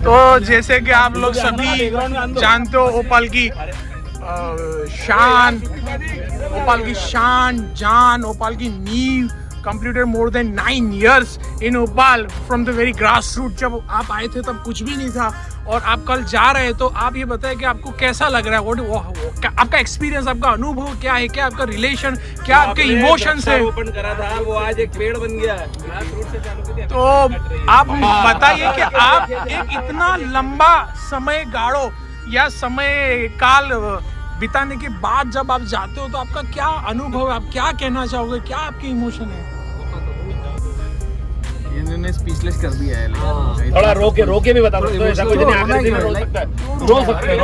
तो जैसे कि आप लोग सभी जानते हो ओपाल की शान, ओपाल की शान जान, ओपाल की नींव, completed more than 9 years in Opal from the very grassroots। जब आप आए थे तब कुछ भी नहीं था और आप कल जा रहे हैं, तो आप ये बताएं कि आपको कैसा लग रहा है, आपका एक्सपीरियंस, आपका अनुभव क्या है, क्या आपका रिलेशन, क्या आपके इमोशंस है। ओपन करा था वो आज एक पेड़ बन गया है। तो आप बताइए कि आप एक इतना लंबा समय गाड़ो या समय काल बिताने के बाद जब आप जाते हो तो आपका क्या अनुभव है, आप क्या कहना चाहोगे, क्या आपके इमोशन है? इन्होंने स्पीचलेस कर दिया है। थोड़ा रोके भी बता दो, ऐसा कुछ नहीं, आखिरी में रो सकता है, रो सकते हैं।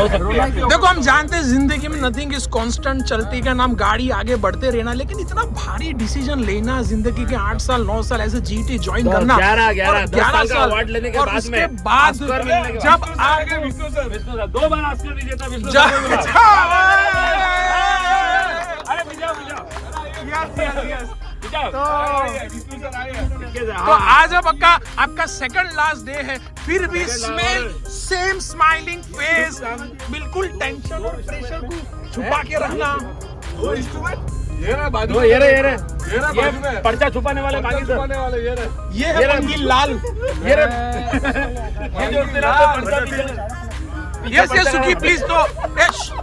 देखो हम जानते हैं जिंदगी में नथिंग इज कांस्टेंट, चलती का नाम गाड़ी, आगे बढ़ते रहना, लेकिन इतना भारी डिसीजन लेना जिंदगी के 8 साल 9 साल ऐसे जीटी ज्वाइन करना, 11 साल अवार्ड लेने के बाद में, बाद जब आगे विष्णु सर 2 बार ऑस्कर विजेता विष्णु तो आज अब आपका सेकंड लास्ट डे है, फिर भी सेम स्माइलिंग फेस, बिल्कुल टेंशन और प्रेशर को छुपा के रखना। ये पर्चा छुपाने वाले बाकी सर, ये है मंगी लाल, ये सुखी प्लीज। तो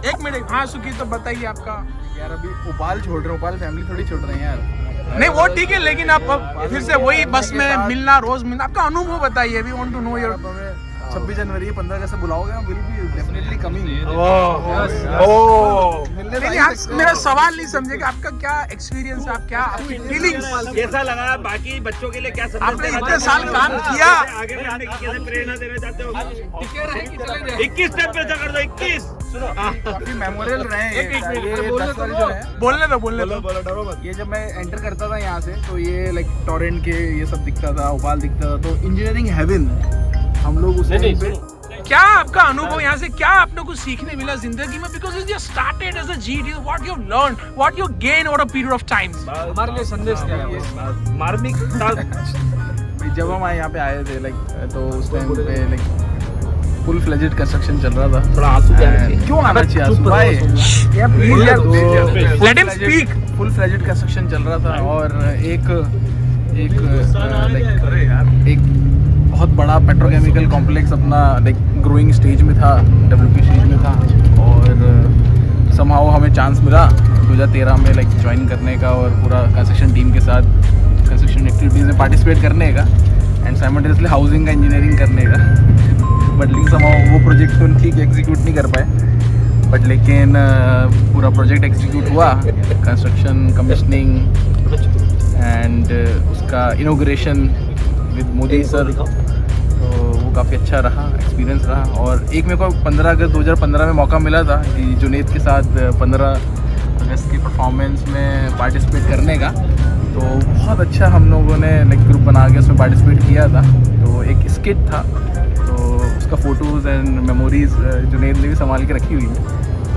एक मिनट, हाँ सुखी, तो बताइए आपका। यार अभी ओपाल छोड़ रहे हैं, ओपाल फैमिली थोड़ी छोड़ रहे हैं यार। नहीं वो ठीक है, लेकिन आप फिर से वही बस में मिलना, रोज मिलना, आपका अनुभव बताइए। We want to know your. 26 जनवरी 15 अगस्त से बुलाओगे, हम विल बी डेफिनेटली कमिंग। मेरा सवाल नहीं समझे कि आपका क्या एक्सपीरियंस है, आप क्या आपकी फीलिंग्स कैसा लगा, बाकी बच्चों के लिए क्या संदेश, आपने इतने साल काम किया, आगे बढ़ने की कैसे प्रेरणा देना चाहते हो? 21 स्टेप पे कर दो, 21 काफी मेमोरियल रहे ये 10 साल जो है। बोलने दो। ये जब मैं एंटर करता था यहाँ से, तो ये लाइक टोरेंट के ये सब दिखता था, ओपाल दिखता था, तो इंजीनियरिंग हेवन हम लोग उस टाइम पे। क्या आपका अनुभव यहाँ से, क्या आपने कुछ सीखने मिला जिंदगी में? Because it just started as a GT, what you learn, what you gain over a period of time. हमारे लिए संदेश क्या है? मार्मिक जब हम यहाँ पे आए थे लाइक, तो उस टाइम पे लाइक फुल फ्लेजेड कंस्ट्रक्शन चल रहा था। थोड़ा आंसू क्यों आना चाहिए आंसू भाई? Let him speak. Full fledged construction चल रहा था और एक बहुत बड़ा पेट्रोकेमिकल कॉम्प्लेक्स अपना लाइक ग्रोइंग स्टेज में था, डेवलपिंग स्टेज में था, और समहाउ हमें चांस मिला 2013 में लाइक ज्वाइन करने का और पूरा कंस्ट्रक्शन टीम के साथ कंस्ट्रक्शन एक्टिविटीज़ में पार्टिसिपेट करने का, एंड साइमल्टेनियसली हाउसिंग का इंजीनियरिंग करने का। बट लेकिन समहाउ वो प्रोजेक्ट तो ठीक एग्जीक्यूट नहीं कर पाए, बट लेकिन पूरा प्रोजेक्ट एग्जीक्यूट हुआ, कंस्ट्रक्शन कमिशनिंग एंड उसका इनॉग्रेशन विद मोदी सर, तो वो काफ़ी अच्छा रहा, एक्सपीरियंस रहा। और एक मेरे को 15 अगस्त 2015 में मौका मिला था कि जुनेद के साथ 15 अगस्त की परफॉर्मेंस में पार्टिसिपेट करने का, तो बहुत अच्छा हम लोगों ने लाइक ग्रुप बना के उसमें पार्टिसिपेट किया था। तो एक स्किट था, तो उसका फ़ोटोज़ एंड मेमोरीज़ जुनेद ने भी संभाल के रखी हुई है।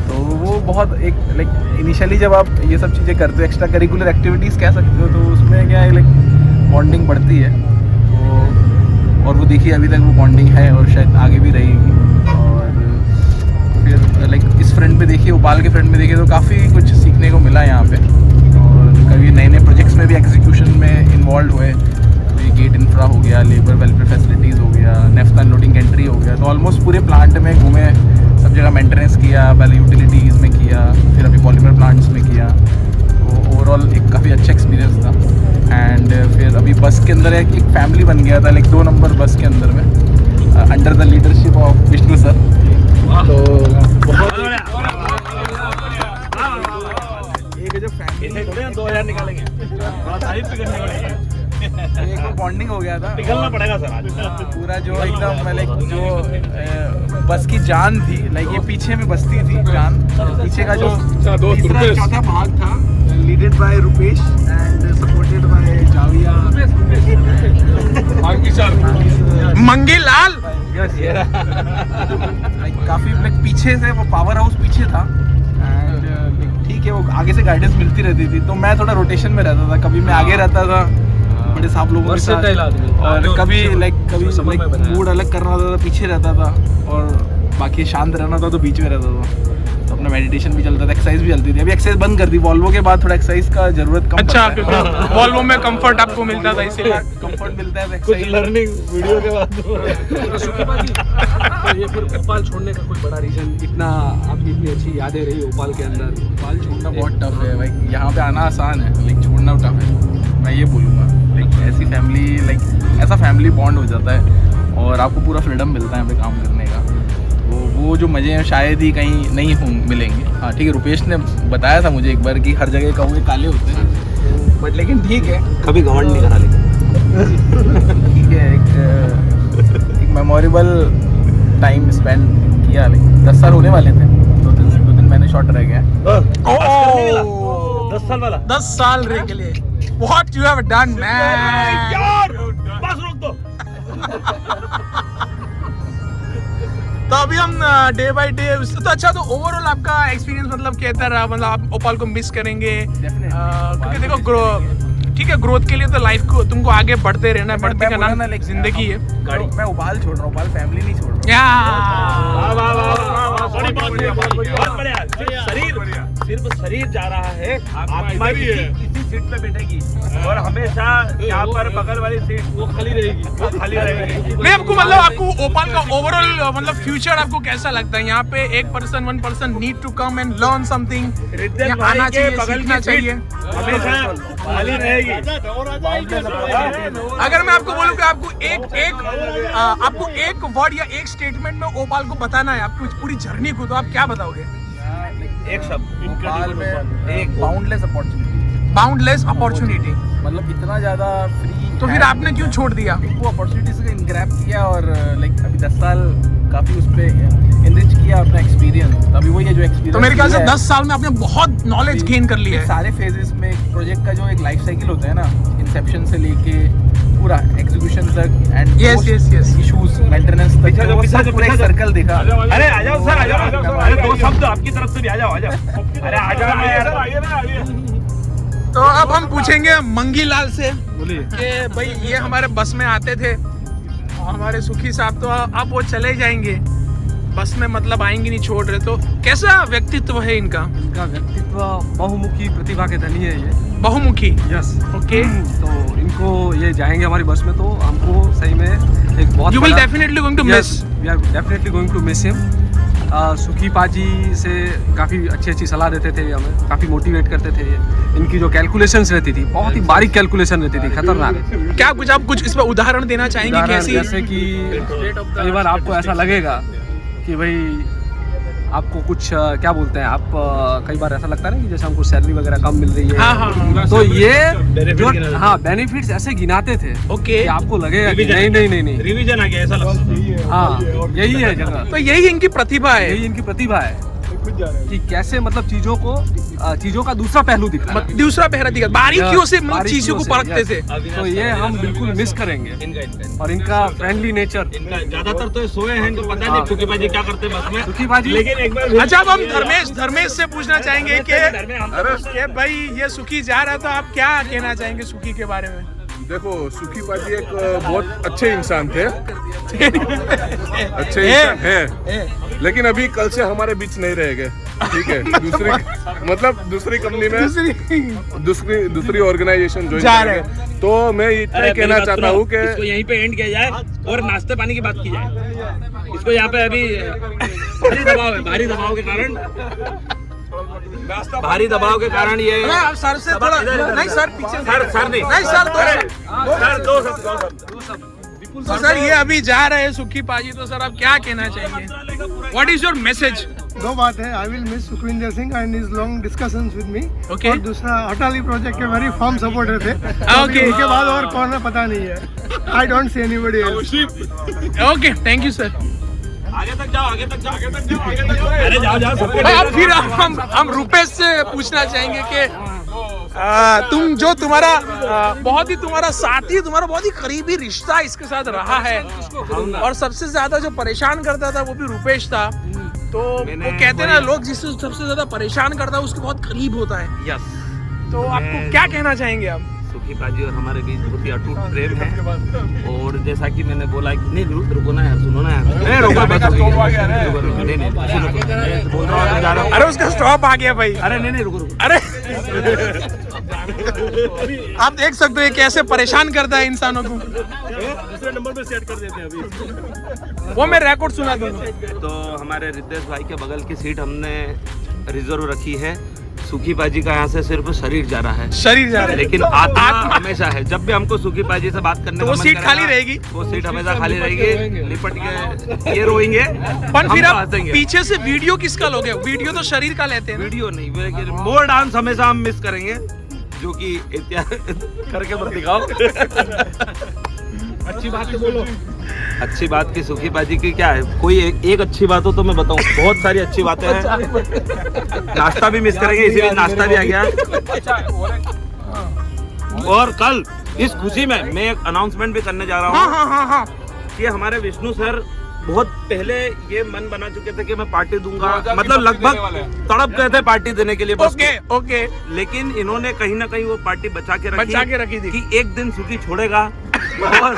तो वो बहुत एक लाइक इनिशियली जब आप ये सब चीज़ें करते हो, एक्स्ट्रा करिकुलर एक्टिविटीज़ कह सकते हो, तो उसमें क्या है लाइक बॉन्डिंग बढ़ती है। तो और वो देखिए अभी तक वो बॉन्डिंग है और शायद आगे भी रहेगी। और फिर लाइक इस फ्रंट पे देखिए, ओपाल के फ्रंट में देखिए, तो काफ़ी कुछ सीखने को मिला यहाँ पे। और कभी नए नए प्रोजेक्ट्स में भी एग्जीक्यूशन में इन्वॉल्व हुए, तो ये गेट इंफ्रा हो गया, लेबर वेलफेयर फैसिलिटीज़ हो गया, नेफ्ता अनलोडिंग एंट्री हो गया, तो ऑलमोस्ट पूरे प्लांट में घूमे, सब जगह मेंटेनेंस किया, पहले यूटिलिटीज़ में किया, फिर अभी पॉलीमर प्लांट्स में किया। तो ओवरऑल एक काफ़ी अच्छा एक्सपीरियंस था। एंड फिर अभी बस के अंदर एक फैमिली बन गया था, लाइक 2 नंबर बस के अंदर में, under the leadership of Vishnu sir. तो बहुत एक जब फैमिली 2000 निकालेंगे, तारीफ भी करने पड़ेगी, एक बॉन्डिंग हो गया था, निकलना पड़ेगा सर आज। पूरा जो एकदम लाइक जो बस की जान थी, लाइक ये पीछे में बसती थी जान, पीछे का जो तीसरा चौथा भाग था, leaded by Rupesh and supported by Javia, Mangi Lal. काफी लाइक पीछे से वो पावर हाउस पीछे था, एंड ठीक है वो आगे से गाइडेंस मिलती रहती थी, तो मैं थोड़ा रोटेशन में रहता था, कभी मैं आगे रहता था, बड़े साहब लोगों के साथ, और कभी मूड अलग करना होता था पीछे रहता था, और बाकी शांत रहना था तो बीच में रहता था। तो अपना मेडिटेशन भी चलता था, एक्सरसाइज भी चलती थी। अभी एक्सरसाइज बंद कर दी, वॉल्वो के बाद थोड़ा एक्सरसाइज का जरूरत कम अच्छा, पड़ता है। क्योंकि वॉल्वो में कंफर्ट आपको मिलता था इसीलिए कंफर्ट मिलता है, कुछ लर्निंग वीडियो के बाद। तो ये फिर भोपाल छोड़ने का कोई बड़ा रीजन, इतना आपकी इतनी अच्छी यादें रही भोपाल के अंदर? भोपाल छोड़ना बहुत टफ है भाई, यहाँ पे आना आसान है लेकिन छोड़ना टफ है, मैं ये बोलूँगा। ऐसी फैमिली ऐसा फैमिली बॉन्ड हो जाता है और आपको पूरा फ्रीडम मिलता है यहाँ पे काम करने का। तो वो जो मज़े हैं शायद ही कहीं नहीं मिलेंगे। हाँ ठीक है, रुपेश ने बताया था मुझे एक बार कि हर जगह कौवे काले होते हैं, बट लेकिन ठीक है, कभी घमंड नहीं करा लेकिन ठीक है। एक मेमोरेबल टाइम स्पेंड किया, लेकिन 10 साल होने वाले थे, 2-3 महीने शॉर्ट रह गए। 10 साल वाला 10 साल रह के लिए what you have done man. यार बस रोक दो। तो अभी हम डे बाय डे, तो अच्छा, तो ओवरऑल आपका एक्सपीरियंस मतलब कहता रहा, मतलब आप भोपाल को मिस करेंगे? क्योंकि देखो ठीक है, ग्रोथ के लिए तो लाइफ को तुमको आगे बढ़ते रहना है, बढ़ते का नाम जिंदगी है। मैं भोपाल छोड़ रहा हूँ, भोपाल फैमिली नहीं छोड़ रहा या बहुत बढ़िया। सिर्फ शरीर जा रहा है, आत्मा इसी सीट पे बैठेगी और हमेशा यहाँ पर बगल वाली सीट वो खाली रहेगी, वो खाली रहेगी। नहीं, आपको मतलब आपको भोपाल का ओवरऑल मतलब फ्यूचर आपको कैसा लगता है? यहाँ पे one person need to come and learn something, आना चाहिए, सीखना चाहिए, हमेशा खाली रहेगी। अगर मैं आपको बोलूं कि आपको एक वर्ड या एक स्टेटमेंट में भोपाल को बताना है, आपकी पूरी जर्नी को, तो आप क्या बताओगे? एक शब्द, भोपाल में एक बाउंडलेस अपॉर्चुनिटी। बाउंडलेस अपॉर्चुनिटी, मतलब इतना ज़्यादा फ्री। तो फिर आपने क्यों छोड़ दिया? वो अपॉर्चुनिटीज को ग्रैब किया और अभी 10 साल काफ़ी उस पर इनरिच किया अपना एक्सपीरियंस। अभी वही है जो एक्सपीरियंस, तो मेरे ख्याल से 10 साल में आपने बहुत नॉलेज गेन कर लिया है। सारे फेजेस में एक प्रोजेक्ट का जो एक लाइफ साइकिल होता है ना, इंसेप्शन से लेके पूरा एग्जीक्यूशन तक एंड यस इश्यूज मेंटेनेंस तक, पूरा एक सर्कल देखा। अरे आ जाओ सर, आ जाओ। अरे 2 शब्द आपकी तरफ से भी आ जाओ। अरे आ जाओ। तो अब हम पूछेंगे मंगी लाल से कि भाई ये हमारे बस में आते थे और हमारे सुखी साहब तो अब वो चले जाएंगे, बस में मतलब आएंगे नहीं, छोड़ रहे, तो कैसा व्यक्तित्व है इनका? इनका व्यक्तित्व बहुमुखी प्रतिभा के धनी है ये। बहुमुखी, यस, ओके। तो इनको ये जाएंगे हमारी बस में, तो हमको सही में एक बहुत, you will definitely going to miss, we are definitely going to miss him. Sukhi paaji से काफ़ी अच्छी सलाह देते थे हमें, काफ़ी मोटिवेट करते थे ये। इनकी जो कैलकुलेशंस रहती थी, बहुत ही बारीक कैलकुलेशन रहती थी, खतरनाक। क्या आप कुछ इस पर उदाहरण देना चाहेंगे? कैसी? जैसे कि कई बार आपको ऐसा लगेगा कि भाई आपको कुछ क्या बोलते हैं आप, कई बार ऐसा लगता है ना कि जैसे हमको सैलरी वगैरह कम मिल रही है। हाँ। तो ये जो बेनिफिट्स ऐसे गिनाते थे, ओके, कि आपको लगेगा कि नहीं रिवीजन आ गया ऐसा लगता। हाँ, यही है जगह। तो यही इनकी प्रतिभा है, यही इनकी प्रतिभा है कि कैसे मतलब चीजों का दूसरा पहलू दिखा, दूसरा पहरा दिखा, बारीकियों से मतलब चीजों को परखते थे। तो ये हम बिल्कुल मिस करेंगे। और इनका फ्रेंडली नेचर, ज्यादातर तो सोए हैं, तो पता नहीं सुखी बाजी क्या करते बस में। सुखी बाजी, लेकिन एक बार अच्छा, अब हम धर्मेश से पूछना चाहेंगे कि भाई ये सुखी जा रहा, तो आप क्या कहना चाहेंगे सुखी के बारे में? देखो, सुखी पाजी एक बहुत अच्छे इंसान थे, अच्छे इंसान है, लेकिन अभी कल से हमारे बीच नहीं रहेंगे, ठीक है? दूसरी कंपनी में दूसरी ऑर्गेनाइजेशन ज्वाइन करेंगे। तो मैं इतना कहना चाहता हूँ कि इसको यहीं पे एंड किया जाए और नाश्ते पानी की बात की जाए। इसको यहाँ पे अभी भारी दबाव के कारण ये सर से थोड़ा नहीं, सर पीछे, सर नहीं, सर दो शब्द। तो सर ये अभी जा रहे हैं सुखी पाजी, तो सर आप क्या कहना चाहेंगे? What is your message? दो बात है, I will miss Sukhvinder Singh and his long discussions with me. Okay. और दूसरा, अटाली प्रोजेक्ट के वेरी फर्म सपोर्टर थे। Okay. उनके बाद और कौन है पता नहीं है। I don't see anybody else. Okay, thank you sir. आगे तक जाओ। अरे जाओ। अब फिर हम रुपेश से पूछना चाहेंगे कि तुम जो तुम्हारा तुम्हारा साथी, तुम्हारा बहुत ही करीबी रिश्ता इसके साथ रहा है, और सबसे ज्यादा जो परेशान करता था वो भी रुपेश था। तो वो कहते हैं ना, लोग जिससे सबसे ज्यादा परेशान करता है उसके बहुत करीब होता है। यस। तो आपको क्या कहना चाहेंगे आप? सुखी पाजी और हमारे बीच बहुत ही अटूट प्रेम है। और जैसा कि मैंने बोला कि नहीं रुको ना यार, सुनो ना यार, नहीं रुको बस हो गया, नहीं सुनो, मैं बोल रहा हूँ, जा रहा हूँ। अरे उसका स्टॉप आ गया भाई। अरे नहीं रुको। अरे आप देख सकते हो ये कैसे परेशान करता है इंसानों को। दूसरे नंबर पे सेट कर देते हैं अभी। वो मैं रिकॉर्ड सुना दूंगा। तो हमारे रितेश भाई के बगल की सीट हमने रिजर्व रखी है। सुखी पाजी का यहाँ से सिर्फ शरीर जा रहा है, शरीर जा रहा है, लेकिन आत्मा हमेशा है। जब भी हमको सुखी पाजी से बात करने तो का वो मन सीट करेगा, खाली रहेगी? वो सीट हमेशा खाली रहेगी। लिपट के ये रोएंगे, पर फिर हम आप हंसेंगे। पीछे से वीडियो किसका लोगे? वीडियो तो शरीर का लेते हैं ना? वीडियो नहीं, लेकिन मोर डांस हमेशा हम मिस करेंगे, जो कि करके मत दिखाओ। अच्छी बात तो बोलो। अच्छी बात की सुखी बाजी की क्या है? कोई एक अच्छी बात हो तो मैं बताऊं, बहुत सारी अच्छी बातें हैं। नाश्ता भी मिस करेंगे, इसीलिए नाश्ता भी आ गया। और कल इस खुशी में मैं एक अनाउंसमेंट भी करने जा रहा हूँ हाँ। कि हमारे विष्णु सर बहुत पहले ये मन बना चुके थे कि मैं पार्टी दूंगा, मतलब लगभग तड़प गए थे पार्टी देने के लिए बस। ओके। लेकिन इन्होंने कहीं ना कहीं वो पार्टी बचा के रखी थी कि एक दिन सुखी छोड़ेगा। और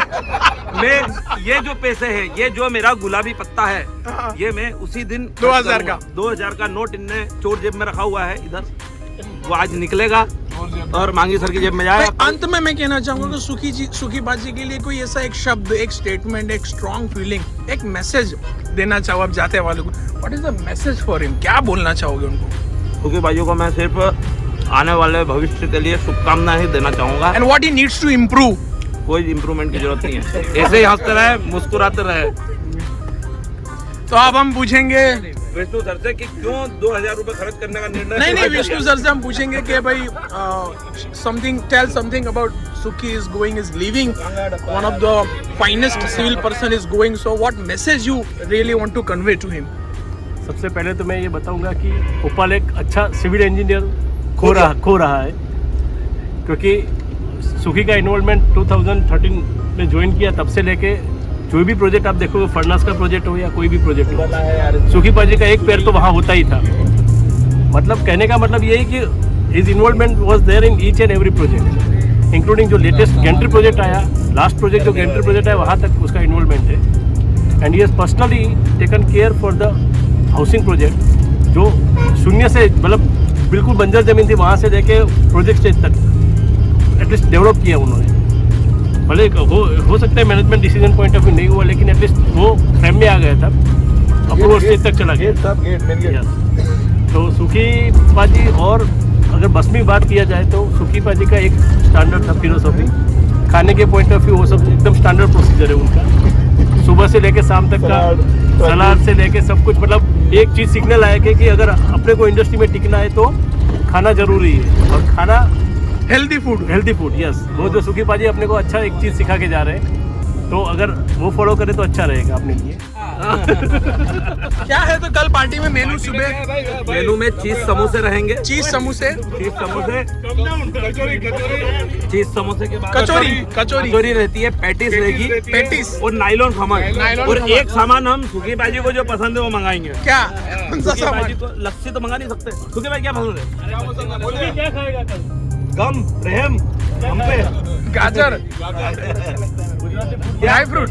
मैं ये जो पैसे है, ये जो मेरा गुलाबी पत्ता है, ये मैं उसी दिन 2000 का नोट इनने चोर जेब में रखा हुआ है इधर, वो आज निकलेगा और मांगी सर की जेब में जाएगा। अंत में मैं कहना चाहूंगा कि सुखी बाजी के लिए कोई ऐसा एक शब्द, एक स्टेटमेंट, एक स्ट्रॉन्ग फीलिंग, एक मैसेज देना चाहो आप जाते वालों को। What is the message for him? क्या बोलना चाहोगे उनको? सुखी बाजियों को मैं सिर्फ आने वाले भविष्य के लिए शुभकामनाएं ही देना चाहूंगा। And what he needs to improve? कोई इम्प्रूवमेंट की जरूरत नहीं है, ऐसे ही हंसते रहे, मुस्कुराते रहे। तो अब हम पूछेंगे विष्णु सर से कि क्यों 2000 रुपए खर्च करने का निर्णय। नहीं, विष्णु सर से हम पूछेंगे कि भाई tell something about Sukhi is going, is leaving, one of the finest civil person is going, so what message you really want to convey to him? सबसे पहले तो मैं ये बताऊंगा कि भोपाल एक अच्छा सिविल इंजीनियर खो रहा है, क्योंकि सुखी का इन्वॉल्वमेंट 2013 में ज्वाइन किया, तब से लेके जो भी प्रोजेक्ट आप देखोगे, फर्नास का प्रोजेक्ट हो या कोई भी प्रोजेक्ट हो, सुखी पाजी का एक पैर तो वहाँ होता ही था। मतलब कहने का मतलब ये है कि his involvement was there in each and every project, including जो लेटेस्ट गेंट्री प्रोजेक्ट आया, लास्ट प्रोजेक्ट जो गेंट्री प्रोजेक्ट है, वहाँ तक उसका इन्वॉल्वमेंट है। And he has personally taken care for the housing project, जो शून्य से, मतलब बिल्कुल बंजर जमीन थी, वहाँ से लेके प्रोजेक्ट स्टेज तक एटलीस्ट डेवलप किया उन्होंने। भले हो सकता है management decision point of view नहीं हुआ, लेकिन एटलीस्ट वो फ्रेम में आ गया था, अप्रूवल स्टेज तक चला गया। तो सुखी पाजी, और अगर बस में बात किया जाए तो सुखी पाजी का एक स्टैंडर्ड था फिलोसॉफी, खाने के पॉइंट ऑफ व्यू वो सब एकदम स्टैंडर्ड प्रोसीजर है उनका। सुबह से लेके शाम तक का सलाद से लेके सब कुछ, मतलब एक चीज़ सीखने लायक है कि अगर अपने को इंडस्ट्री में टिकना है तो खाना जरूरी है, और खाना हेल्दी फूड, यस। वो जो सुखी पाजी अपने को अच्छा एक चीज़ सिखा के जा रहे हैं, तो अगर वो फॉलो करे तो अच्छा रहेगा अपने लिए। क्या है तो कल पार्टी में मेनू? सुबह मेनू में चीज समोसे रहेंगे, चीज समोसे के बाद कचौरी रहती है, पैटिस और नाइलॉन खमन। और एक सामान हम सुखी भाजी को जो पसंद है वो मंगाएंगे। क्या? सुखी भाजी को लस्सी तो मंगा नहीं सकते। सुखी भाई क्या पसंद है? क्या खाएगा कल? गम, रहम, हम पे गाजर, ड्राई फ्रूट।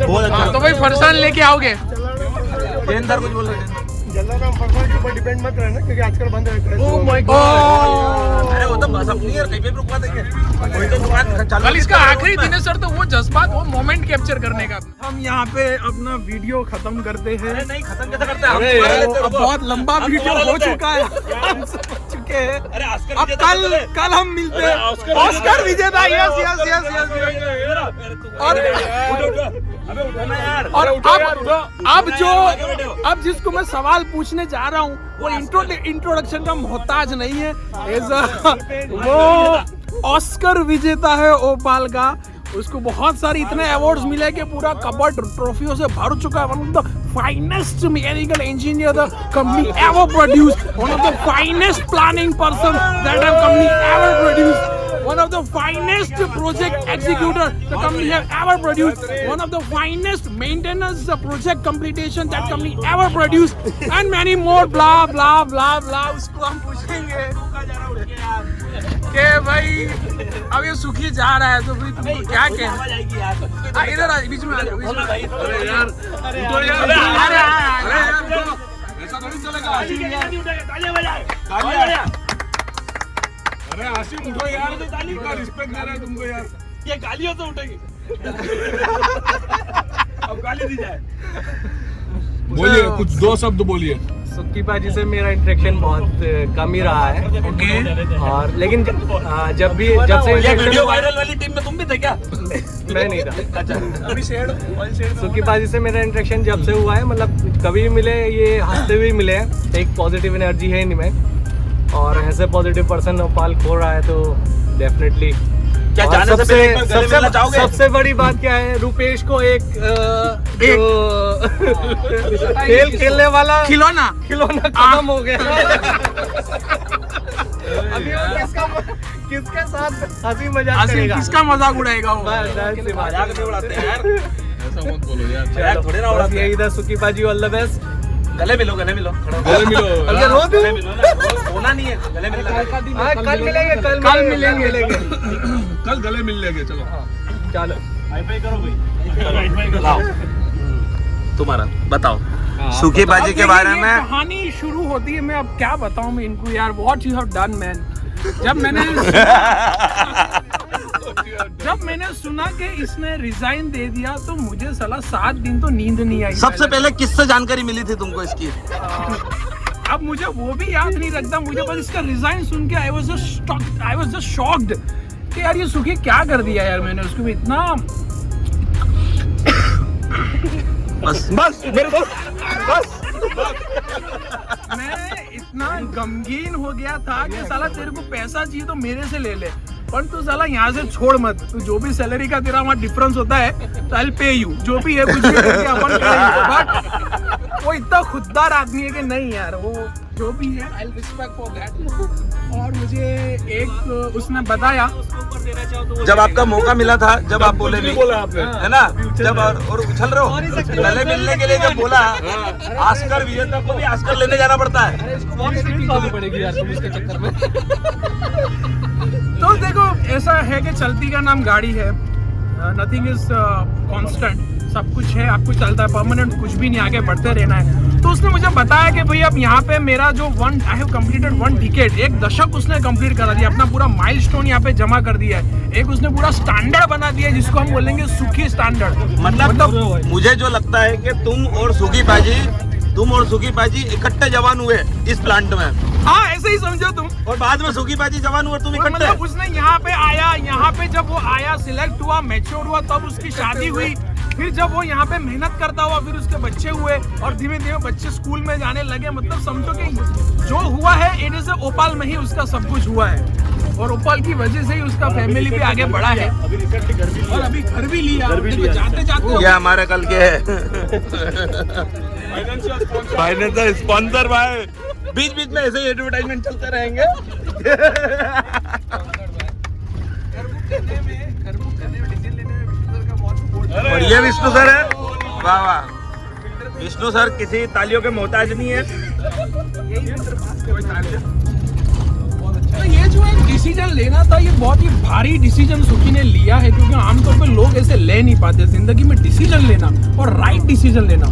बहुत अच्छा। तो भाई फरसान लेके आओगे? सर कुछ बोल रहे हैं? जल्दा नाम फरसान के ऊपर डिपेंड मत रहना, क्योंकि आजकल बंद है। Oh my God! अरे वो तो बस अपनी है, कहीं पे रुकवा देंगे। कोई तो दुकान चालू। कल इसका आखिरी दिन है सर, तो वो जज्बात, वो मोमेंट कैप्चर करने का। हम यहाँ पे अपना वीडियो खत्म करते हैं। अरे नहीं, खत्म कैसे करते हैं? अब बहुत लंबा वीडियो हो चुका है, हम समझ चुके हैं। अब कल हम मिलते हैं। ऑस्कर विजेता, यस। और अब जिसको मैं सवाल पूछने जा रहा हूँ वो इंट्रोडक्शन का मोहताज नहीं है, वो ऑस्कर विजेता है ओपाल का। उसको बहुत सारी इतने अवार्ड्स मिले कि पूरा कबर्ड ट्रॉफियों से भर चुका है। One of the finest mechanical engineer the company ever produced, one of the finest planning person that have company ever produced, one of the finest project executor the company have ever produced, one of the finest maintenance project completion that company ever produced, and many more blah blah blah blah. उसको हम पूछेंगे। कि भाई अब ये सुखी जा रहा है तो फिर तुमको क्या कहना। इधर आ, बीच में आ जाओ, बीच में। अरे यार उठो यार, अरे, अरे अरे, यार ऐसा थोड़ी चलेगा। अरे आसिम उठो यार, इतना रिस्पेक्ट दे रहा है तुमको यार। ये गालियों से उठेगी। अब गाली दी जाए। बोलिए कुछ दो शब्द बोलिए। सुक्की पाजी से मेरा इंटरेक्शन बहुत कम ही रहा है। ओके। और लेकिन जब से ये interaction वीडियो हुआ- वायरल वाली टीम में तुम भी थे क्या? मैं नहीं था। अच्छा। अभी शेड सुक्की पाजी से मेरा इंटरेक्शन जब से हुआ है, मतलब कभी भी मिले ये हंसते हुए मिले हैं। एक पॉजिटिव एनर्जी है इनमें और ऐसे पॉजिटिव पर्सन ओपाल खो रहा है तो डेफिनेटली। क्या और जाने से पहले एक बार गले मिलना चाहोगे? सबसे बड़ी बात क्या है, रुपेश को एक खेल खेलने वाला खिलौना खिलौना खत्म हो गया। अभी वो किसके साथ हंसी मजाक आसिम करेगा? किसका मजाक उड़ाएगा वो। बस, जाहिर सी बात है। मजाक नहीं उड़ाते हैं यार। ऐसा मत बोलो यार। मजाक थोड़ी ना बस उड़ाते हैं। यही था सुक्की पाजी, ऑल द बेस्ट। गले मिलो, गले मिलो। गले मिलो अरे रो दो। गले मिलो ना, होना नहीं है, गले मिलना है। हाँ, कल मिलेंगे, कल मिलेंगे। कल गले मिल लेंगे चलो। चलो लाओ तुम्हारा बताओ सुखी बाजी के बारे में। कहानी शुरू होती है। मैं अब क्या बताऊं मैं इनको यार, what you have done man. जब मैंने सुना कि इसने रिजाइन दे दिया तो मुझे साला 7 दिन तो नींद नहीं आई। सबसे पहले किससे जानकारी मिली थी तुमको इसकी? अब मुझे वो भी याद नहीं रखता, मुझे बस इसका रिजाइन सुन के आई वाज जस्ट शॉक्ड कि यार ये सुखी क्या कर दिया यार मैंने उसको भी इतना। बस मेरे दोस्त मैं इतना गमगीन हो गया था कि साला तेरे को पैसा चाहिए तो मेरे से ले ले, पर तू साला यहाँ से छोड़ मत। तू जो भी सैलरी का तेरा वहाँ डिफरेंस होता है तो आई विल पे यू, जो भी है कुछ भी करके अपन करेंगे। बट वो इतना खुददार आदमी है कि नहीं यार, वो जो भी है I will respect for that. और मुझे एक उसने बताया जब आपका मौका मिला था, जब आप बोले नहीं बोला आपने। है ना, जब और उछल रहे हो गले मिलने के लिए जब बोला, आस्कर विजेता को भी आस्कर लेने जाना पड़ता है। पड़ेगी यार तुम इसके चक्कर में। तो देखो ऐसा है कि चलती का नाम गाड़ी है, नथिंग इज कांस्टेंट। सब कुछ है, आपको चलता है, परमानेंट कुछ भी नहीं, आगे बढ़ते रहना है। तो उसने मुझे बताया कि भाई अब यहाँ पे मेरा जो आई हैव कंप्लीटेड 1 डिकेड, 1 दशक उसने कंप्लीट करा दिया, अपना पूरा माइलस्टोन यहाँ पे जमा कर दिया है। एक उसने पूरा स्टैंडर्ड बना दिया है जिसको हम बोलेंगे सुखी स्टैंडर्ड। मतलब मुझे जो लगता है कि तुम और सुखी पाजी इकट्ठे जवान हुए इस प्लांट में। हाँ ऐसे ही समझो तुम। और बाद में सुखी पाजी जवान हुए, तुम और इकट्ठे। मतलब उसने यहाँ पे आया, यहाँ पे जब वो आया, सिलेक्ट हुआ, मैच्योर हुआ, तब उसकी शादी हुई। फिर जब वो यहाँ पे मेहनत करता हुआ फिर उसके बच्चे हुए और धीमे धीमे बच्चे स्कूल में जाने लगे। मतलब समझो कि जो हुआ है इट इज ओपाल में ही उसका सब कुछ हुआ है और ओपाल की वजह से ही उसका फैमिली भी आगे बढ़ा है और अभी घर भी लिया। जाते जाते ये हमारे कल के है फाइनेंशियल स्पॉन्सर भाई। बीच बीच में ऐसे ही एडवर्टाइजमेंट चलते रहेंगे। और ये विष्णु सर है, वाह वाह। विष्णु सर किसी तालियों के मोहताज नहीं है। तो ये जो एक डिसीजन लेना था, ये बहुत ही भारी डिसीजन सुखी ने लिया है, क्योंकि आमतौर पे लोग ऐसे ले नहीं पाते जिंदगी में। डिसीजन लेना और राइट डिसीजन लेना,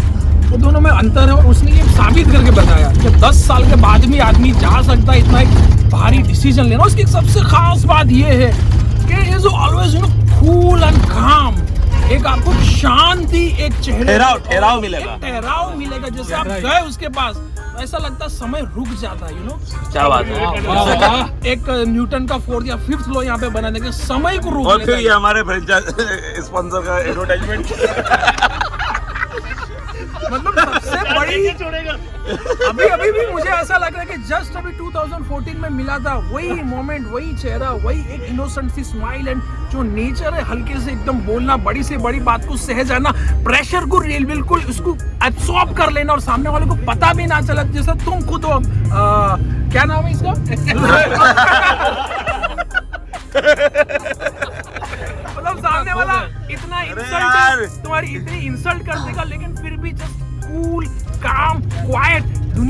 वो दोनों में अंतर है। और उसने ये साबित करके बताया कि 10 साल के बाद भी आदमी जा सकता है इतना एक भारी डिसीजन लेना। उसकी सबसे खास बात ये है कि इज ऑलवेज कूल एंड काम। एक आपको शांति, एक चेहरे ठहराव मिलेगा। एक ठहराव मिलेगा। जैसे आप गए उसके पास तो ऐसा लगता है समय रुक जाता है, यू नो। क्या बात है। एक न्यूटन का 4th या 5th लॉ यहाँ पे बना देंगे, समय को रोक और लेता फिर है। ये हमारे फ्रेंचाइज स्पॉन्सर का एडवर्टाइजमेंट। मतलब सबसे बड़ी अभी भी मुझे ऐसा लग रहा है कि जस्ट अभी 2014 में मिला था वही मोमेंट, वही चेहरा, वही एक इनोसेंट सी स्माइल एंड जो नेचर है, हल्के से एकदम बोलना, बड़ी से बड़ी बात को सह जाना, प्रेशर को बिल्कुल उसको एब्सॉर्ब कर लेना और सामने वाले को पता भी ना चला। जैसा तुम खुद हो, क्या नाम है इसका? मतलब सामने वाला इतना इंसल्ट, तुम्हारी इतनी इंसल्ट कर देगा, लेकिन फिर भी जस्ट कूल, काम, क्वाइट।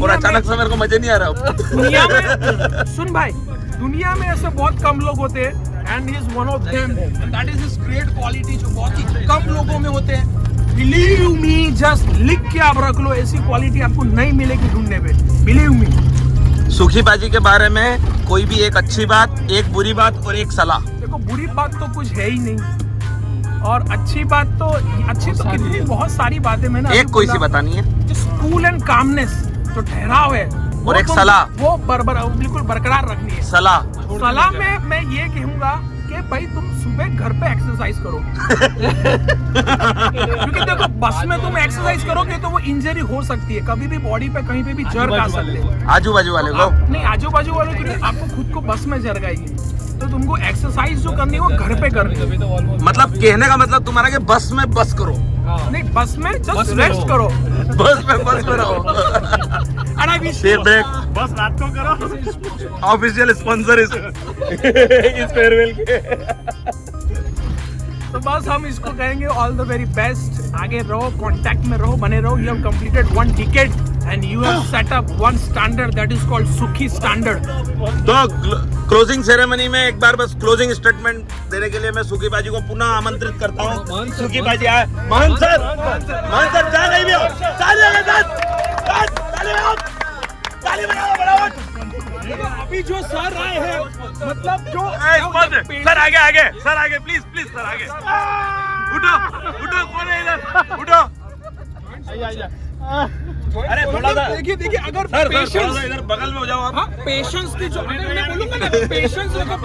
और अचानक से मेरे को मजे नहीं आ रहा। दुनिया में सुन भाई, दुनिया में ऐसे बहुत कम लोग होते हैं and he is one of them and that is his great quality जो बहुत ही कम लोगों में होते हैं। बिलीव मी, जस्ट लिख के आप रख लो, ऐसी क्वालिटी आपको नहीं मिलेगी ढूंढने पे, बिलीव मी। सुखी पाजी के बारे में कोई भी एक अच्छी बात, एक बुरी बात और एक सलाह। देखो बुरी बात तो कुछ है ही नहीं और अच्छी बात तो कितनी बहुत सारी बातें मैंने एक कोई सी बतानी है। जो कूल एंड कामनेस जो ठहराव है और एक सलाह, वो बिल्कुल बरकरार रखनी है। सलाह में मैं ये कहूंगा कि भाई तुम सुबह घर पे एक्सरसाइज करो क्योंकि देखो बस में तुम एक्सरसाइज करोगे तो वो इंजरी हो सकती है, कभी भी बॉडी पे कहीं पे भी जर्क आ सकते हैं। आजू बाजू वाले को नहीं, आजू बाजू वाले को नहीं, आपको खुद को बस में जर्क आएगी तो तुमको एक्सरसाइज जो करनी है वो घर पे करनी है। मतलब कहने का मतलब तुम्हारा कि बस में बस करो, नहीं बस में जस्ट रेस्ट करो, बस में बस करो। फिर ब्रेक बस रात को करो। ऑफिशियल स्पॉन्सर इस फेयरवेल के। तो बस हम इसको कहेंगे ऑल द वेरी बेस्ट। आगे रहो, कांटेक्ट में रहो, बने रहो। You have completed 1 decade and you have set up one standard that is called सुखी स्टैंडर्ड। तो क्लोजिंग सेरेमनी में एक बार बस क्लोजिंग स्टेटमेंट देने के लिए मैं सुखी बाजी को पुनः आमंत्रित करता हूँ। सुखी बाजी आए। मान सर जा नहीं भी हो, ताली बजाओ। अभी जो सर आए हैं मतलब जो सर आगे प्लीज सर आगे। उठो कौन है इधर, उठो। अरे थोड़ा सा देखिए अगर पेशेंस इधर बगल में हो जाओ आप। पेशेंस की जो अगर मैं बोलूंगा ना पेशेंस रखो,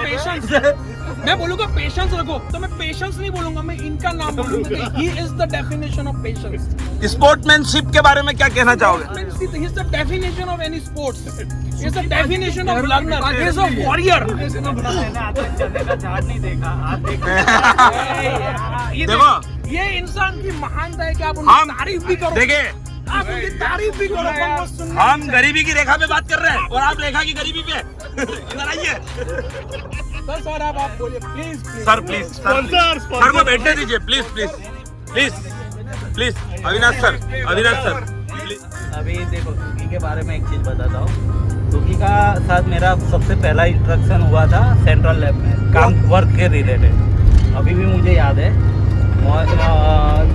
मैं बोलूंगा पेशेंस रखो तो मैं पेशेंस नहीं बोलूंगा, मैं इनका नाम बोलूंगा। He is the definition of patience. Sportsmanship के बारे में क्या कहना चाहोगे? He is the definition of any sports, he is the definition of learner, he is a warrior. देखो ये इंसान की महानता है कि आप उनकी तारीफ भी करो। देखिए आप उनकी तारीफ भी करो। हम गरीबी की रेखा पे बात कर रहे हैं और आप रेखा की गरीबी पे। इधर आइए सर आप बोलिए प्लीज। सर प्लीज सर को बैठने दीजिए प्लीज। अविनाश सर अभी देखो सुखी के बारे में एक चीज़ बताता हूँ। सुखी का साथ मेरा सबसे पहला इंट्रैक्शन हुआ था सेंट्रल लैब में, काम वर्क के रिलेटेड। अभी भी मुझे याद है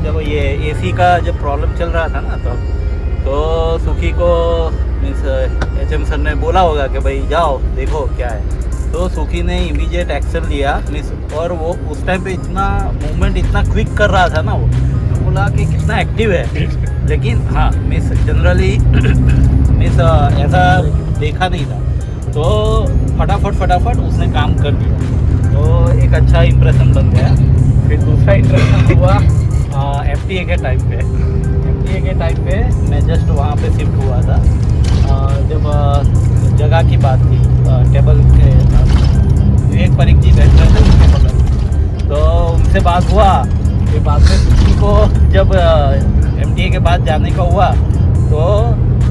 जब ये एसी का जब प्रॉब्लम चल रहा था ना तो सुखी को मीन्स HM सर ने बोला होगा कि भाई जाओ देखो क्या है। तो सुखी ने इमीडिएट एक्शन लिया मीन्स, और वो उस टाइम पे इतना मूवमेंट इतना क्विक कर रहा था ना, वो तो बोला कि कितना एक्टिव है। लेकिन हाँ मीन्स जनरली मीन्स ऐसा देखा नहीं था, तो फटाफट उसने काम कर दिया, तो एक अच्छा इम्प्रेशन बन गया। फिर दूसरा इंट्रैक्शन हुआ FTA के टाइम पे मैं जस्ट वहाँ पे शिफ्ट हुआ था। जब जगह की बात थी, टेबल के एक परीक जी बैठ रहे थे उनके बगल, तो उनसे बात हुआ। फिर बाद में सुखी को जब MTA के बाद जाने का हुआ तो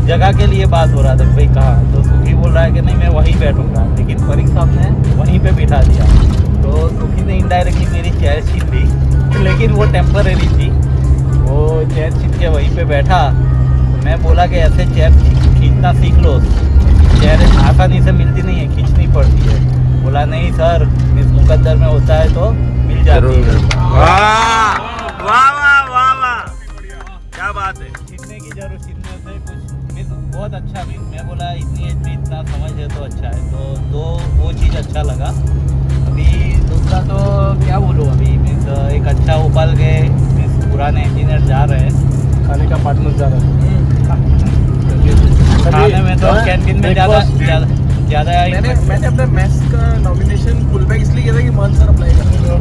जगह के लिए बात हो रहा था भाई कहाँ, तो सुखी बोल रहा है कि नहीं मैं वहीं बैठूंगा, लेकिन परीक साहब ने वहीं पे बिठा दिया। तो सुखी ने इनडायरेक्टली मेरी चेयर छीन ली, लेकिन वो टेम्पररी थी। वो चेयर छीन के वहीं पे बैठा, तो मैं बोला कि ऐसे चेयर खींचना सीख लो, चेयर आसानी से मिलती नहीं है, खींचनी पड़ती है। बोला नहीं सर, इस मुकद्दर में होता है तो मिल जाती है। वाह क्या बात है। सीखने की जरूरत, सीखने से कुछ मीन्स बहुत अच्छा। मैं बोला इतनी एज में इतना समझ है तो अच्छा है, तो वो चीज़ अच्छा लगा। अभी दूसरा तो क्या बोलूँ, अभी मीन्स एक अच्छा उबाल गए, मीन्स पुराने इंजीनियर जा रहे हैं, खाने का पार्टनर जा रहा है। खाने में तो कैंटीन में ज़्यादा मैंने अपने मैथ्स का नॉमिनेशन फुल बैक इसलिए किया था कि मान सर अप्लाई कर रहे हैं।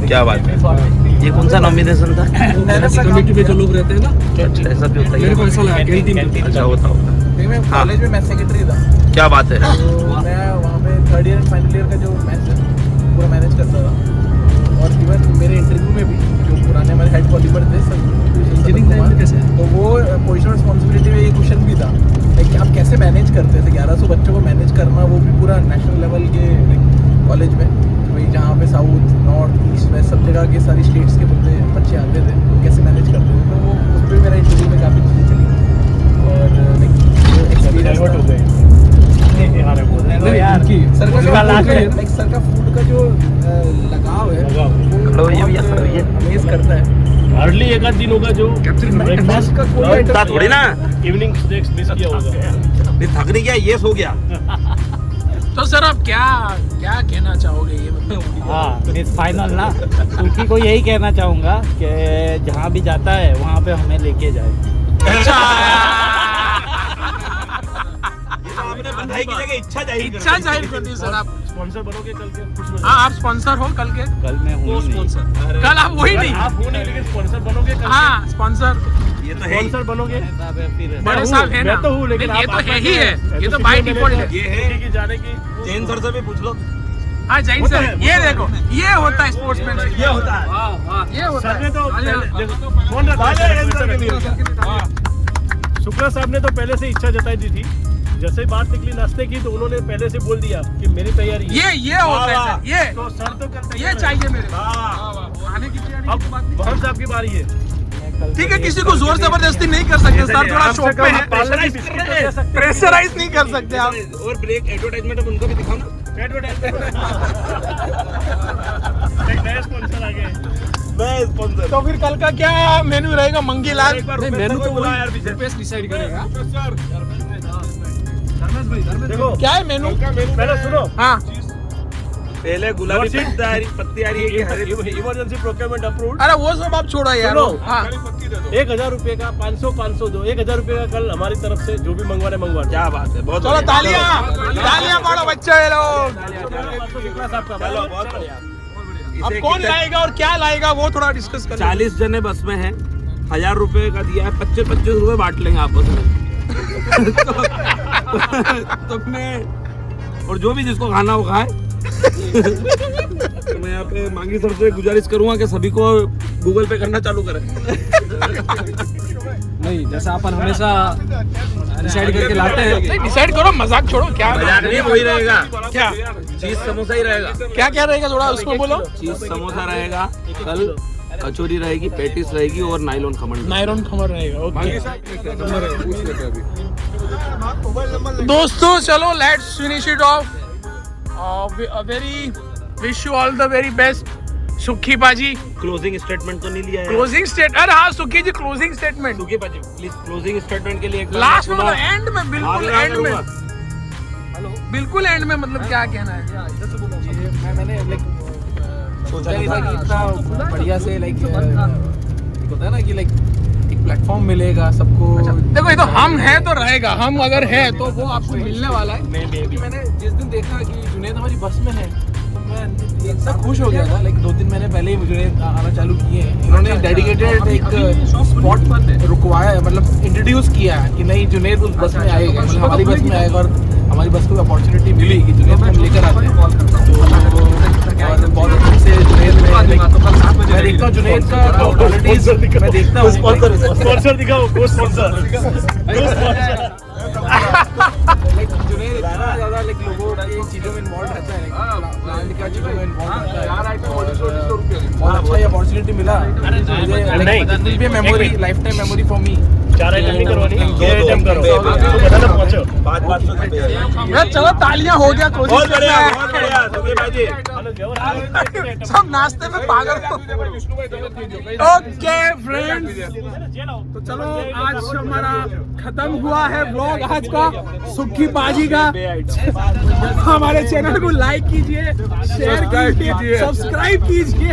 क्या बात है, ये कौन सा नॉमिनेशन था? कमेटी में जो लोग रहते हैं ना, ऐसा भी होता है, मेरे को ऐसा लगा कैंटीन। अच्छा होता होगा। मैं कॉलेज में मैथ सेक्रेटरी था। क्या बात है। तो मैं वहाँ पे 3rd ईयर फाइनल ईयर का जो मैथ्स है पूरा मैनेज करता था। और इवन मेरे इंटरव्यू में भी जो पुराने हमारे हेड क्वालिफायर थे सर, तो वो पोजिशन रिस्पॉन्सिबिलिटी में ये क्वेश्चन भी था कि आप कैसे मैनेज करते थे 1100 बच्चों को मैनेज करना, वो भी पूरा नेशनल लेवल के कॉलेज में, भाई जहाँ पे साउथ नॉर्थ ईस्ट वेस्ट सब जगह के सारी स्टेट्स के बच्चे आते थे, कैसे मैनेज करते थे। तो वो उस पर मेरा इंटरव्यू में काफ़ी चीज़ें चली और एक्सपीरियंस हो गए। लेके आ रहे बोल रहे यार सर उसका लास्ट है सर का फूड का जो लगाव है खड़ो ये भी अमेज करता है। हार्डली एक आध दिन होगा जो ब्रेकफास्ट का कोई इतना थोड़ी ना इवनिंग स्नैक्स मिस किया होगा। नहीं, थक नहीं गया, ये सो गया। तो सर आप क्या क्या कहना चाहोगे ये मतलब? हाँ मिस फाइनल ना, सुखी को यही कहना चाहूँगा कि जहाँ भी जाता है वहाँ पे हमें लेके जाए। अच्छा आपने बधाई की जगह इच्छा जाहिर इच्छा जाहिर कर दी सर आप। स्पॉन्सर बनोगे कल के? हाँ आप स्पॉन्सर हो कल के? कल मैं हूँ नहीं। कल आप वही नहीं। आप हो नहीं लेकिन स्पॉन्सर बनोगे कल? हाँ स्पॉन्सर ये तो है ही। स्पॉन्सर बनोगे? फिर बड़े साहब है ना। मैं तो हूँ लेकिन नहीं, ये आप तो है ही है, ये तो बाय डिफॉल्ट है। ये है की जाने की जैन सर से भी पूछ लो। हाँ जैन सर, ये देखो ये होता है स्पोर्ट्समैन। ये होता है। ये होता सर ने है। तो अरे, फोन शुक्ला साहब ने तो पहले से इच्छा जताई दी थी, जैसे ही बात निकली नाश्ते की तो उन्होंने पहले से बोल दिया कि मेरी तैयारी है। ये होता है सर, ये तो सर तो कल ये चाहिए मेरे को। आने की तैयारी अब की बात नहीं। बहुत साहब की बारी है। ठीक है, किसी को जोर जबरदस्ती नहीं कर सकते सर, थोड़ा शौक पे है। प्रेशराइज नहीं कर सकते आप। और ब्रेक एडवर्टाइजमेंट अब उनको भी दिखाओ ना। एक नया स्पॉन्सर आ गए। मैं स्पॉन्सर। तो फिर कल का क्या मेन्यू रहेगा मंगी लाल? एक बार मेनू तो बोला यार पीछे डिसाइड करेगा। देखो क्या है मेन्यू? पहले सुनो, हाँ पहले गुलाबी पत्ती आ रही है कि हरे इमरजेंसी प्रोक्योरमेंट अप्रूव्ड। अरे वो सब आप छोड़ो यार। सुनो। हाँ 1000 रुपए का 500 दो, 1000 रुपए का कल हमारी तरफ से जो भी मंगवाने मंगवा क्या बात है, बहुत चलो बढ़िया। तालियां पाड़ो बच्चे लोग। चलो बहुत बढ़िया। अब कौन लाएगा और क्या लाएगा वो थोड़ा डिस्कस कर। 40 जने बस में हैं, 1000 रुपए का दिया है, 25 रुपए बांट लेंगे आपस में। तो मैं और जो भी जिसको खाना वो खाए। तो मैं यहाँ पे मांगी सर से गुजारिश करूंगा कि सभी को गूगल पे करना चालू करें। नहीं, जैसा अपन हमेशा डिसाइड करके लाते हैं। डिसाइड करो, मजाक छोड़ो। क्या मजाक नहीं, वही रहेगा। क्या चीज समोसा ही रहेगा। क्या क्या रहेगा थोड़ा उसमें बोलो। चीज समोसा रहेगा, कल कचौरी रहेगी, पेटिस रहेगी और नाइलॉन खमण। नायरॉन खमर रहेगा। ओके दोस्तों चलो let's finish it of. Very wish you all the very best. सुखी पाजी क्लोजिंग स्टेटमेंट तो नहीं लिया है? क्लोजिंग स्टेट, अरे हाँ सुखी जी क्लोजिंग स्टेटमेंट। सुखी पाजी प्लीज क्लोजिंग स्टेटमेंट के लिए एक लास्ट में एंड में बिल्कुल एंड में हेलो बिल्कुल एंड में मतलब क्या कहना है? मैंने सोचा नहीं था कि इतना बढ़िया से होता है ना कि एक प्लेटफॉर्म मिलेगा सबको। देखो ये तो हम है तो रहेगा, हम अगर है तो वो आपको मिलने वाला है। क्योंकि मैंने जिस दिन देखा कि जुनैद हमारी बस में है तो मैं इतना खुश हो गया था। 2-3 महीने पहले ही जुनैद आना चालू किए हैं। इन्होंने डेडिकेटेड एक स्पॉट रुकवाया, मतलब इंट्रोड्यूस किया कि नहीं जुनैद उस बस में आएगा, मतलब हमारी बस में आएगा। और हमारी बस को अपॉर्चुनिटी मिली कि जुनैद को हम लेकर आते हैं। और बहुत अच्छे से जुनैद मैं देखता हूँ जुनैद का क्वालिटीज मैं देखता हूँ। स्पॉन्सर दिखाओ, को स्पॉन्सर जुनैद इतना ज़्यादा लोगों की चीज़ों में इन्वॉल्व रहता है, प्लान का चीज़ों में इन्वॉल्व रहता है। बहुत अच्छा ये अपॉर्चुनिटी मिला मुझे, memory life time memory for me. 4 item नहीं करवानी, 2 आइटम करो। तो बताना पहुंचो। 500 चलो तालियां हो गया। बहुत बढ़िया, बहुत बढ़िया सुखी पाजी। सब नाश्ते में पागल। ओके फ्रेंड्स, तो चलो आज हमारा खत्म हुआ है व्लॉग आज का सुखी पाजी का। हमारे चैनल को लाइक कीजिए, शेयर कीजिए, सब्सक्राइब कीजिए।